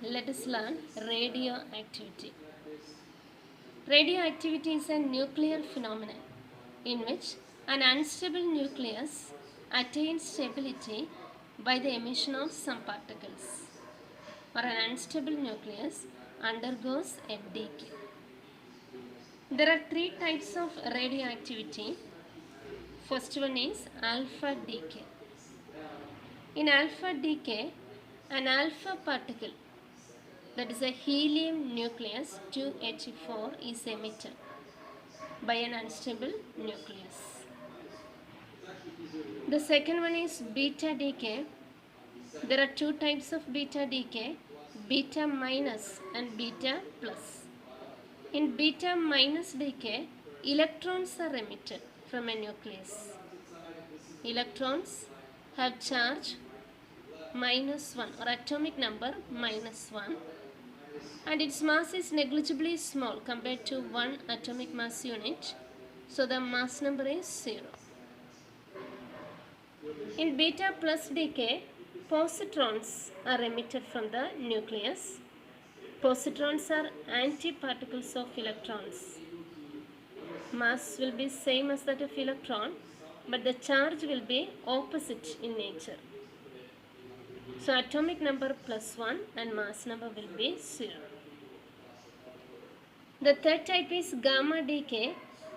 Let us learn radioactivity. Radioactivity is a nuclear phenomenon in which an unstable nucleus attains stability by the emission of some particles, or an unstable nucleus undergoes a decay. There are three types of radioactivity. First one is alpha decay. In alpha decay, an alpha particle, that is a helium nucleus 2H4, is emitted by an unstable nucleus. The second one is beta decay. There are two types of beta decay, beta minus and beta plus. In beta minus decay, electrons are emitted from a nucleus. Electrons have charge -1 or atomic number -1, and its mass is negligibly small compared to 1 atomic mass unit, so the mass number is 0. In beta plus decay, positrons are emitted from the nucleus. Positrons are antiparticles of electrons. Mass will be same as that of electron, but the charge will be opposite in nature. So atomic number +1 and mass number will be 0. The third type is gamma decay.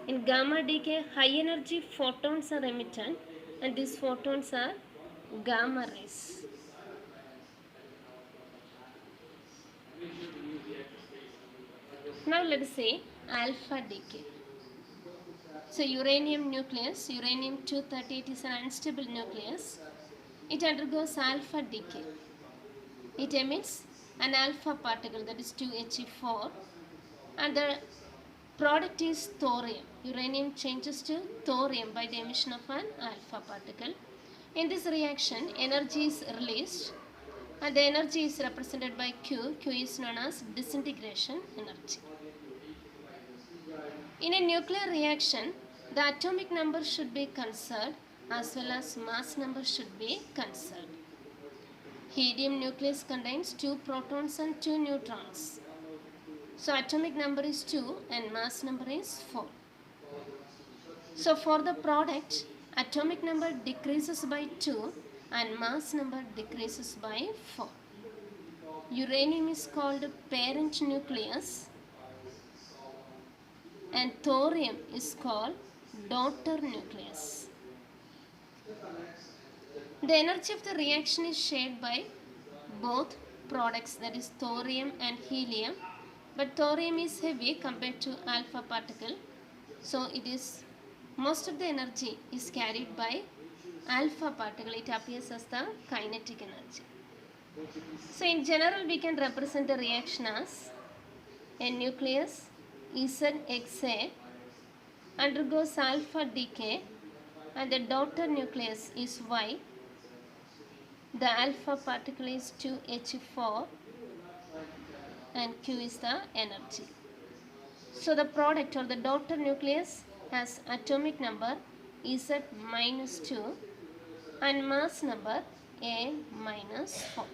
In gamma decay, high energy photons are emitted, and these photons are gamma rays. Now let us say alpha decay. So uranium nucleus, uranium-238 is an unstable nucleus. It undergoes alpha decay. It emits an alpha particle, that is 2He4, and the product is thorium. Uranium changes to thorium by the emission of an alpha particle. In this reaction, energy is released, and the energy is represented by Q. Q is known as disintegration energy. In a nuclear reaction, the atomic number should be conserved as well as mass number should be conserved. Helium nucleus contains 2 protons and 2 neutrons. So atomic number is 2 and mass number is 4. So for the product, atomic number decreases by 2 and mass number decreases by 4. Uranium is called parent nucleus and thorium is called daughter nucleus. The energy of the reaction is shared by both products, that is thorium and helium, but thorium is heavy compared to alpha particle, so it is most of the energy is carried by alpha particle. It appears as the kinetic energy. So in general we can represent the reaction as a nucleus ZXA undergoes alpha decay and the daughter nucleus is Y. The alpha particle is 2He4 and Q is the energy. So the product or the daughter nucleus has atomic number Z-2 and mass number A-4.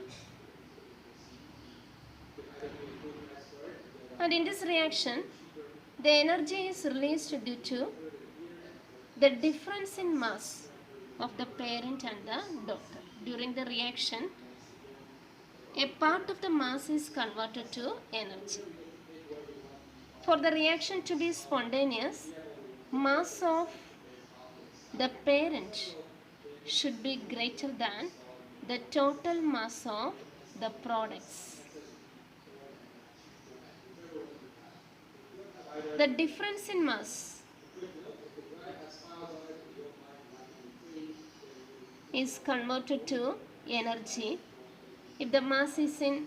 And in this reaction, the energy is released due to the difference in mass of the parent and the daughter. During the reaction, a part of the mass is converted to energy. For the reaction to be spontaneous, mass of the parent should be greater than the total mass of the products. The difference in mass is converted to energy. If the mass is in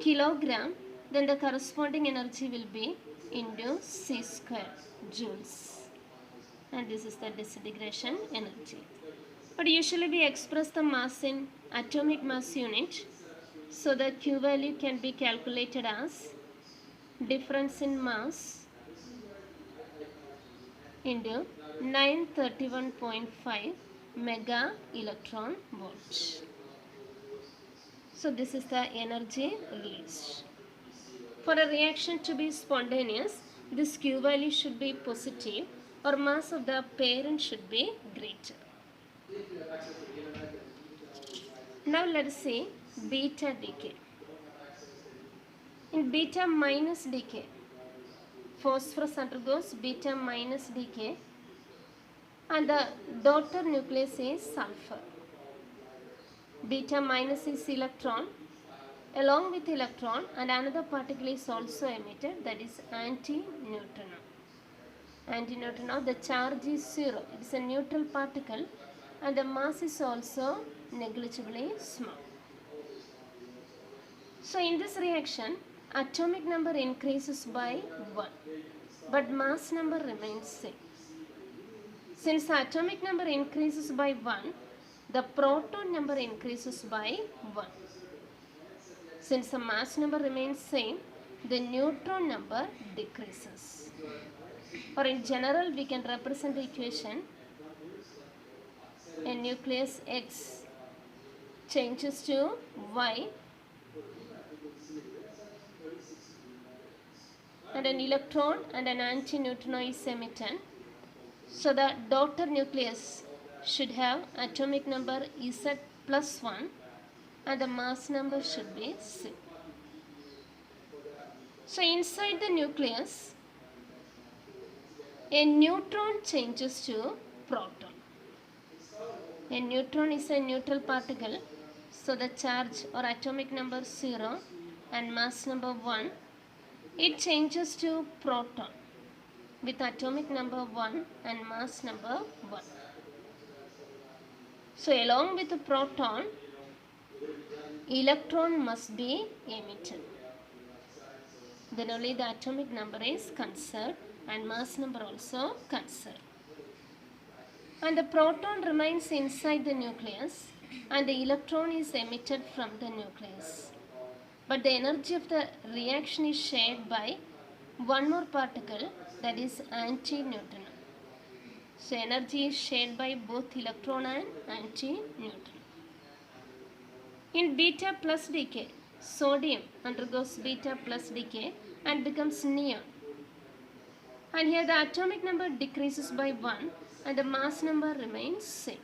kilogram, then the corresponding energy will be into C square joules. And this is the disintegration energy. But usually we express the mass in atomic mass unit. So the Q value can be calculated as difference in mass into 931.5 mega electron volt. So this is the energy released. For a reaction to be spontaneous, this Q value should be positive or mass of the parent should be greater. Now let us see beta decay. In beta minus decay, phosphorus undergoes beta minus decay and the daughter nucleus is sulfur. Beta minus is electron. Along with electron and another particle is also emitted, that is antineutrino. Antineutrino, the charge is 0. It is a neutral particle and the mass is also negligibly small. So in this reaction, atomic number increases by 1, but mass number remains same. Since the atomic number increases by 1, the proton number increases by 1. Since the mass number remains same, the neutron number decreases. Or in general, we can represent the equation: a nucleus X changes to Y and an electron and an antineutrino is emitted. So the daughter nucleus should have atomic number Z plus 1 and the mass number should be C. So inside the nucleus, a neutron changes to proton. A neutron is a neutral particle, so the charge or atomic number 0 and mass number 1, it changes to proton with atomic number 1 and mass number 1. So along with the proton, electron must be emitted. Then only the atomic number is conserved and mass number also conserved. And the proton remains inside the nucleus and the electron is emitted from the nucleus. But the energy of the reaction is shared by one more particle, that is antineutrino. So energy is shared by both electron and antineutrino. In beta plus decay, sodium undergoes beta plus decay and becomes neon. And here the atomic number decreases by 1 and the mass number remains same.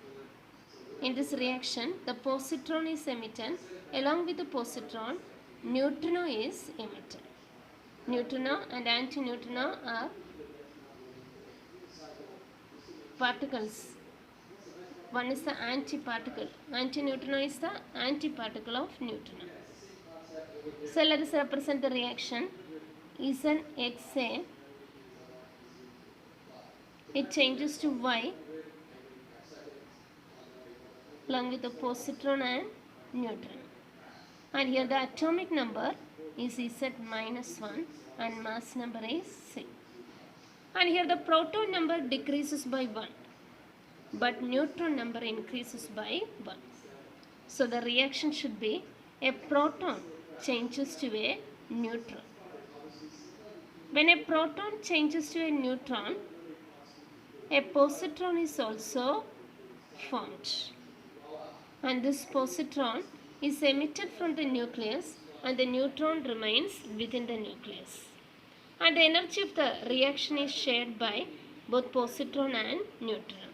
In this reaction, the positron is emitted. Along with the positron, neutrino is emitted. Neutrino and antineutrino are particles. One is the antiparticle. Antineutrino is the antiparticle of neutrino. So let us represent the reaction. Xa, it changes to Y along with the positron and neutron. And here the atomic number is Z minus 1 and mass number is C. And here the proton number decreases by 1, but neutron number increases by 1. So the reaction should be a proton changes to a neutron. When a proton changes to a neutron, a positron is also formed. And this positron is emitted from the nucleus and the neutron remains within the nucleus. And the energy of the reaction is shared by both positron and neutron.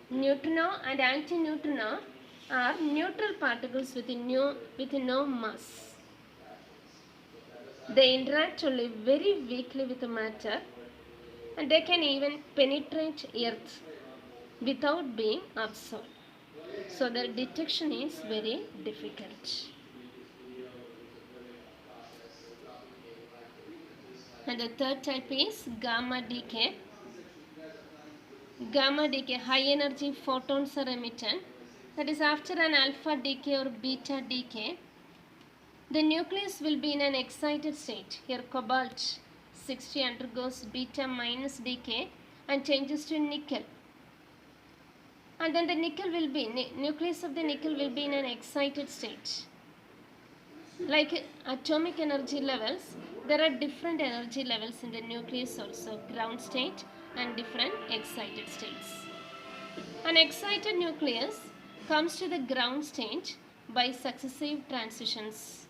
Neutrino and antineutrino are neutral particles with no mass. They interact only very weakly with the matter and they can even penetrate earth without being absorbed. So their detection is very difficult. And the third type is gamma decay. Gamma decay, high energy photons are emitted. That is, after an alpha decay or beta decay, the nucleus will be in an excited state. Here cobalt 60 undergoes beta minus decay and changes to nickel. And then the nucleus of the nickel will be in an excited state. Like atomic energy levels, there are different energy levels in the nucleus also, ground state and different excited states. An excited nucleus comes to the ground state by successive transitions.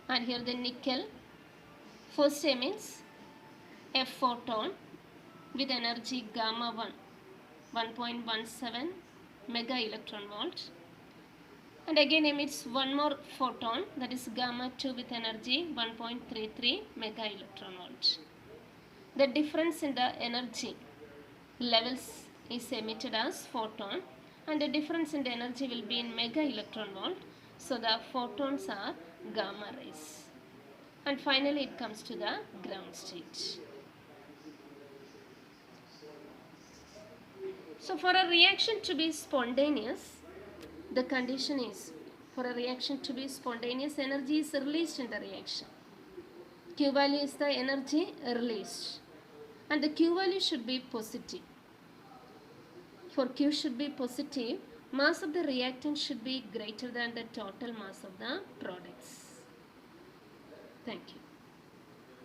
And here the nickel first emits a photon with energy gamma 1, 1.17 mega electron volt, and again emits one more photon, that is gamma 2, with energy 1.33 mega electron volt. The difference in the energy levels is emitted as photon, and the difference in the energy will be in mega electron volt, so the photons are gamma rays. And finally it comes to the ground state. So for a reaction to be spontaneous, the condition is, for a reaction to be spontaneous, energy is released in the reaction. Q value is the energy released, and the Q value should be positive. For Q should be positive, mass of the reactant should be greater than the total mass of the products. Thank you.